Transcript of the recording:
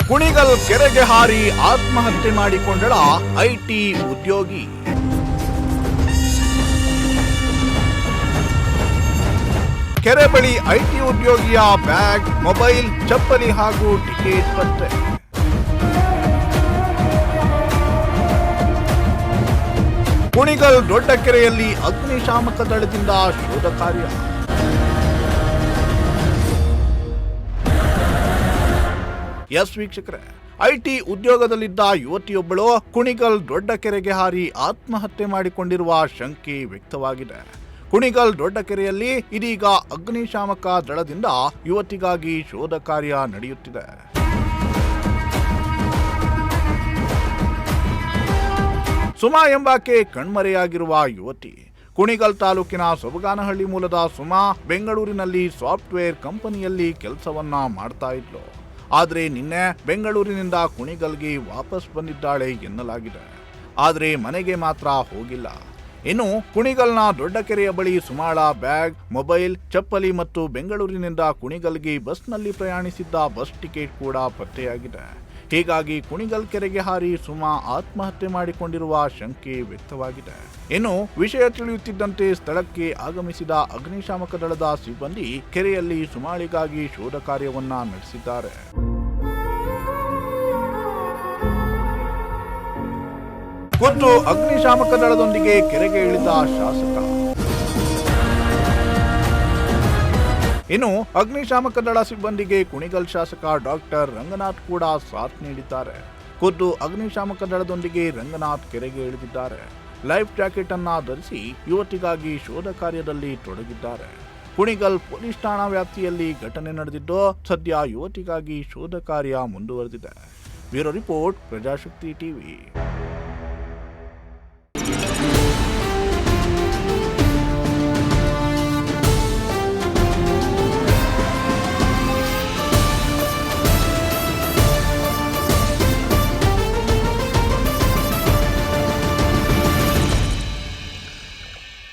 ಕುಣಿಗಲ್ ಕೆರೆಗೆ ಹಾರಿ ಆತ್ಮಹತ್ಯೆ ಮಾಡಿಕೊಂಡಳ ಐಟಿ ಉದ್ಯೋಗಿ. ಕೆರೆ ಬಳಿ ಐಟಿ ಉದ್ಯೋಗಿಯ ಬ್ಯಾಗ್, ಮೊಬೈಲ್, ಚಪ್ಪಲಿ ಹಾಗೂ ಟಿಕೆಟ್ ಪತ್ತೆ. ಕುಣಿಗಲ್ ದೊಡ್ಡ ಕೆರೆಯಲ್ಲಿ ಅಗ್ನಿಶಾಮಕ ದಳದಿಂದ ಶೋಧ ಕಾರ್ಯ. ಎಸ್ ವೀಕ್ಷಕರೇ, ಐಟಿ ಉದ್ಯೋಗದಲ್ಲಿದ್ದ ಯುವತಿಯೊಬ್ಬಳು ಕುಣಿಗಲ್ ದೊಡ್ಡ ಕೆರೆಗೆ ಹಾರಿ ಆತ್ಮಹತ್ಯೆ ಮಾಡಿಕೊಂಡಿರುವ ಶಂಕೆ ವ್ಯಕ್ತವಾಗಿದೆ. ಕುಣಿಗಲ್ ದೊಡ್ಡ ಕೆರೆಯಲ್ಲಿ ಇದೀಗ ಅಗ್ನಿಶಾಮಕ ದಳದಿಂದ ಯುವತಿಗಾಗಿ ಶೋಧ ಕಾರ್ಯ ನಡೆಯುತ್ತಿದೆ. ಸುಮಾ ಎಂಬಾಕೆ ಕಣ್ಮರೆಯಾಗಿರುವ ಯುವತಿ. ಕುಣಿಗಲ್ ತಾಲೂಕಿನ ಸೊಬಗಾನಹಳ್ಳಿ ಮೂಲದ ಸುಮಾ ಬೆಂಗಳೂರಿನಲ್ಲಿ ಸಾಫ್ಟ್ವೇರ್ ಕಂಪನಿಯಲ್ಲಿ ಕೆಲಸವನ್ನ ಮಾಡ್ತಾ ಇದ್ಲು. ಆದರೆ ನಿನ್ನೆ ಬೆಂಗಳೂರಿನಿಂದ ಕುಣಿಗಲ್ಗೆ ವಾಪಸ್ ಬಂದಿದ್ದಾಳೆ ಎನ್ನಲಾಗಿದೆ. ಆದರೆ ಮನೆಗೆ ಮಾತ್ರ ಹೋಗಿಲ್ಲ. ಇನ್ನು ಕುಣಿಗಲ್ನ ದೊಡ್ಡ ಕೆರೆಯ ಬಳಿ ಸುಮಾಳ ಬ್ಯಾಗ್, ಮೊಬೈಲ್, ಚಪ್ಪಲಿ ಮತ್ತು ಬೆಂಗಳೂರಿನಿಂದ ಕುಣಿಗಲ್ಗೆ ಬಸ್ನಲ್ಲಿ ಪ್ರಯಾಣಿಸಿದ್ದ ಬಸ್ ಟಿಕೆಟ್ ಕೂಡ ಪತ್ತೆಯಾಗಿದೆ. ಹೀಗಾಗಿ ಕುಣಿಗಲ್ ಕೆರೆಗೆ ಹಾರಿ ಸುಮಾ ಆತ್ಮಹತ್ಯೆ ಮಾಡಿಕೊಂಡಿರುವ ಶಂಕೆ ವ್ಯಕ್ತವಾಗಿದೆ. ಇನ್ನು ವಿಷಯ ತಿಳಿಯುತ್ತಿದ್ದಂತೆ ಸ್ಥಳಕ್ಕೆ ಆಗಮಿಸಿದ ಅಗ್ನಿಶಾಮಕ ದಳದ ಸಿಬ್ಬಂದಿ ಕೆರೆಯಲ್ಲಿ ಸುಮಾಳಿಗಾಗಿ ಶೋಧ ಕಾರ್ಯವನ್ನ ನಡೆಸಿದ್ದಾರೆ. ಖುದ್ದು ಅಗ್ನಿಶಾಮಕ ದಳದೊಂದಿಗೆ ಕೆರೆಗೆ ಇಳಿದ ಶಾಸಕ. ಇನ್ನು ಅಗ್ನಿಶಾಮಕ ದಳ ಸಿಬ್ಬಂದಿಗೆ ಕುಣಿಗಲ್ ಶಾಸಕ ಡಾಕ್ಟರ್ ರಂಗನಾಥ್ ಕೂಡ ಸಾಥ್ ನೀಡಿದ್ದಾರೆ. ಖುದ್ದು ಅಗ್ನಿಶಾಮಕ ದಳದೊಂದಿಗೆ ರಂಗನಾಥ್ ಕೆರೆಗೆ ಇಳಿದಿದ್ದಾರೆ. ಲೈಫ್ ಜಾಕೆಟ್ ಅನ್ನ ಧರಿಸಿ ಯುವತಿಗಾಗಿ ಶೋಧ ಕಾರ್ಯದಲ್ಲಿ ತೊಡಗಿದ್ದಾರೆ. ಕುಣಿಗಲ್ ಪೊಲೀಸ್ ಠಾಣಾ ವ್ಯಾಪ್ತಿಯಲ್ಲಿ ಘಟನೆ ನಡೆದಿದ್ದು ಸದ್ಯ ಯುವತಿಗಾಗಿ ಶೋಧ ಕಾರ್ಯ ಮುಂದುವರೆದಿದೆ. Bureau report, Prajashakti TV.